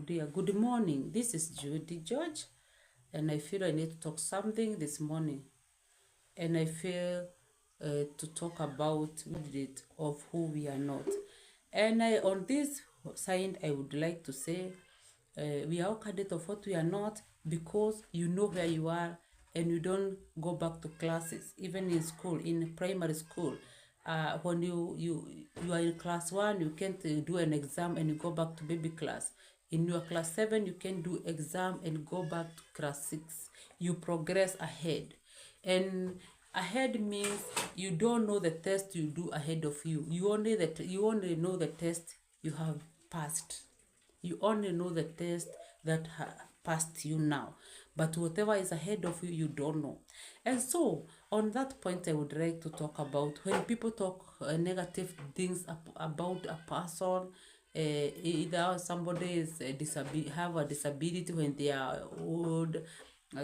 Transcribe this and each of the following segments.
dear. Good morning. This is Judy George, and I feel I need to talk something this morning. And I feel to talk about it of who we are not. And on this side, I would like to say we are all candidate of what we are not because you know where you are and you don't go back to classes, even in school, in primary school. When you are in class 1, you can't do an exam and you go back to baby class. In your class 7, you can do exam and go back to class 6. You progress ahead. And ahead means you don't know the test you do ahead of you. You only know the test you have passed. You only know the test that passed you now. But whatever is ahead of you, you don't know. And so, on that point, I would like to talk about when people talk negative things about a person, either somebody is have a disability when they are old,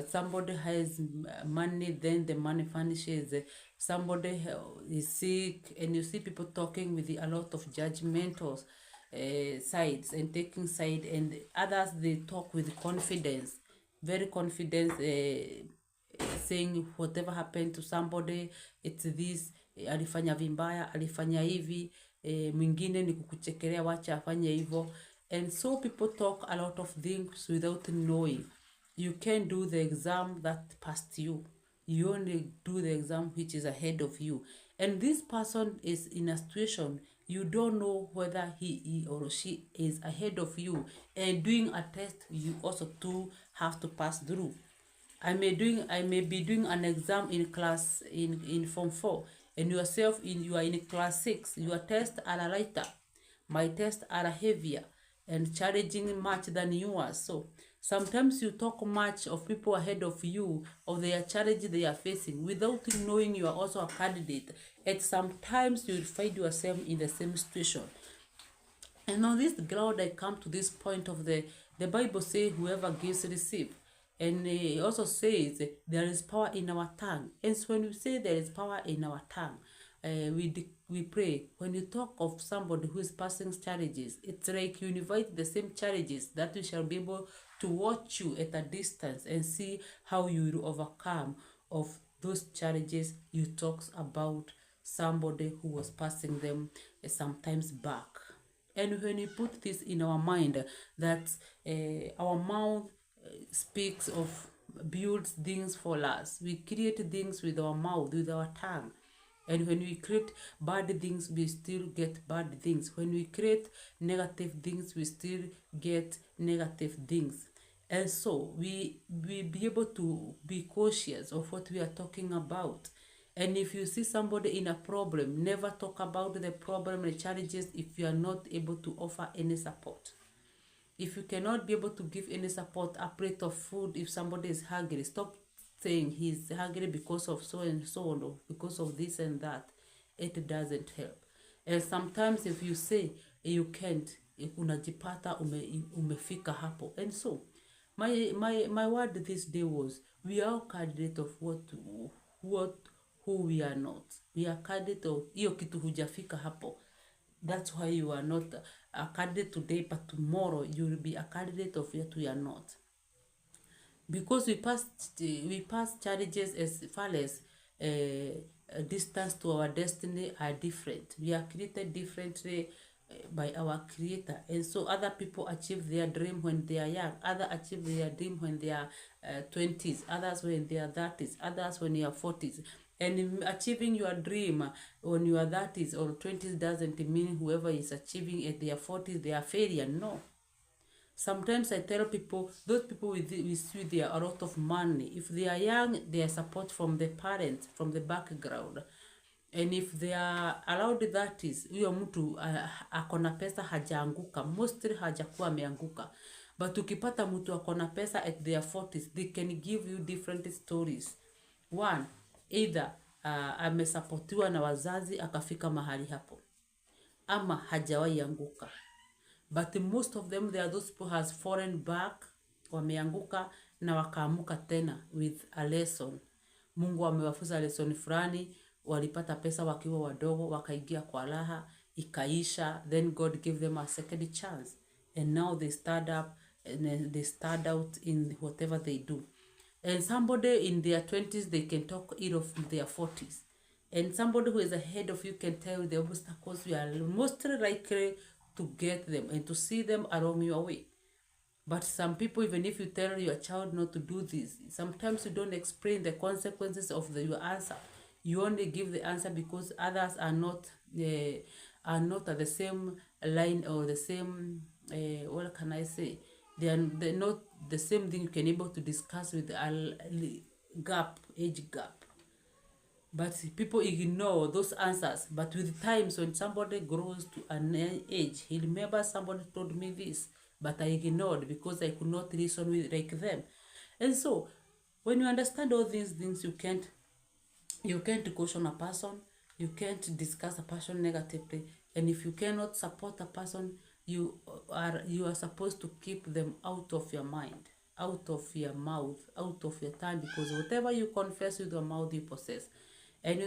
somebody has money, then the money vanishes, somebody is sick, and you see people talking with a lot of judgmental sides and taking side, and others they talk with confidence, very confident, saying whatever happened to somebody, it's this, alifanya vimbaya, alifanya hivi, mwingine ni kukuchekelea, wacha afanye hivyo. And so people talk a lot of things without knowing. You can do the exam that passed you. You only do the exam which is ahead of you. And this person is in a situation you don't know whether he or she is ahead of you. And doing a test, you also too have to pass through. I may be doing an exam in class in form 4, and you are in class 6. Your tests are lighter. My tests are heavier and challenging much than yours. So sometimes you talk much of people ahead of you, of their challenge they are facing, without knowing you are also a candidate. And sometimes you will find yourself in the same situation. And on this ground, I come to this point of the Bible says, whoever gives, receive. And it also says there is power in our tongue. And so when we say there is power in our tongue, we pray. When you talk of somebody who is passing challenges, it's like you invite the same challenges that we shall be able to watch you at a distance and see how you will overcome of those challenges you talk about somebody who was passing them sometimes back. And when we put this in our mind that our mouth speaks of, builds things for us. We create things with our mouth, with our tongue. And when we create bad things, we still get bad things. When we create negative things, we still get negative things. And so we be able to be cautious of what we are talking about. And if you see somebody in a problem, never talk about the problem and challenges if you are not able to offer any support. If you cannot be able to give any support, a plate of food, if somebody is hungry, stop saying he's hungry because of so and so, or because of this and that. It doesn't help. And sometimes if you say you can't, unajipata umefika hapo. And so my word this day was, we are candidate of who we are not. We are candidate of hiyo kitu hujafika hapo. That's why you are not a candidate today, but tomorrow you will be a candidate of what we are not. Because we pass challenges as far as distance to our destiny are different. We are created differently by our Creator. And so other people achieve their dream when they are young. Others achieve their dream when they are 20s. Others when they are 30s. Others when they are 40s. And achieving your dream when you are 30s or 20s doesn't mean whoever is achieving at their 40s, they are failure. No. Sometimes I tell people, those people with a lot of money, if they are young, they are support from the parents, from the background. And if they are allowed 30s, huyo mtu akona pesa hajaanguka, mostly hajakuwa ameanguka. But ukipata mtu akona pesa at their 40s, they can give you different stories. One, either amesapotiwa na wazazi akafika mahali hapo, ama hajawahi anguka. But most of them, there are those people has fallen back, wameanguka na wakaamuka tena with a lesson. Mungu amewafunza lesson fulani, walipata pesa wakiwa wadogo, wakaingia kwa raha, ikaisha, then God gave them a second chance. And now they stand up, and then they stand out in whatever they do. And somebody in their 20s, they can talk ill of their 40s. And somebody who is ahead of you can tell you the obstacles you are most likely to get them and to see them along your way. But some people, even if you tell your child not to do this, sometimes you don't explain the consequences of your answer. You only give the answer because others are not at the same line or the same what can I say? They're not the same thing you can able to discuss with a age gap. But people ignore those answers. But with times when somebody grows to an age, he remembers somebody told me this, but I ignored because I could not listen with like them. And so when you understand all these things, you can't caution a person, you can't discuss a person negatively, and if you cannot support a person, you are supposed to keep them out of your mind, out of your mouth, out of your tongue, because whatever you confess with your mouth, you possess. And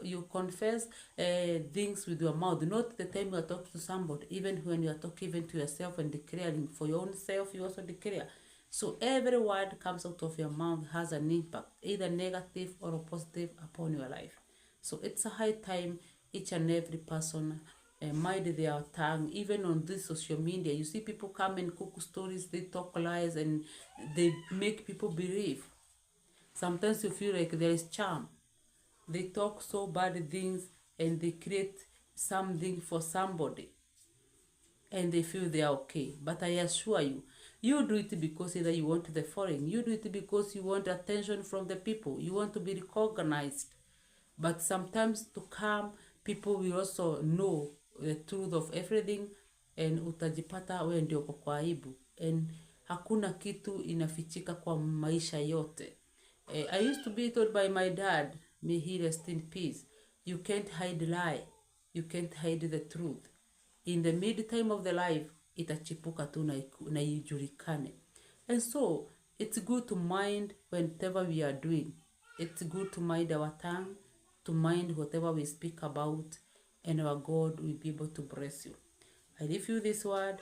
you confess things with your mouth, not the time you are talking to somebody, even when you are talking even to yourself and declaring for your own self, you also declare. So every word comes out of your mouth has an impact, either negative or positive, upon your life. So it's a high time each and every person mind their tongue. Even on this social media, you see people come and cook stories, they talk lies, and they make people believe. Sometimes you feel like there is charm. They talk so bad things and they create something for somebody and they feel they are okay. But I assure you, you do it because either you want the foreign, you do it because you want attention from the people, you want to be recognized. But sometimes to come, people will also know the truth of everything, and utajipata wewe ndio uko kwa aibu, and hakuna kitu inafichika kwa maisha yote. I used to be told by my dad, may he rest in peace, you can't hide lie, you can't hide the truth. In the mid time of the life, itachipuka tu na ijulikane. And so it's good to mind whatever we are doing. It's good to mind our tongue, to mind whatever we speak about, and our God will be able to bless you. I leave you this word.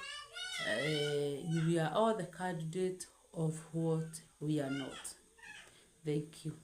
We are all the candidate of what we are not. Thank you.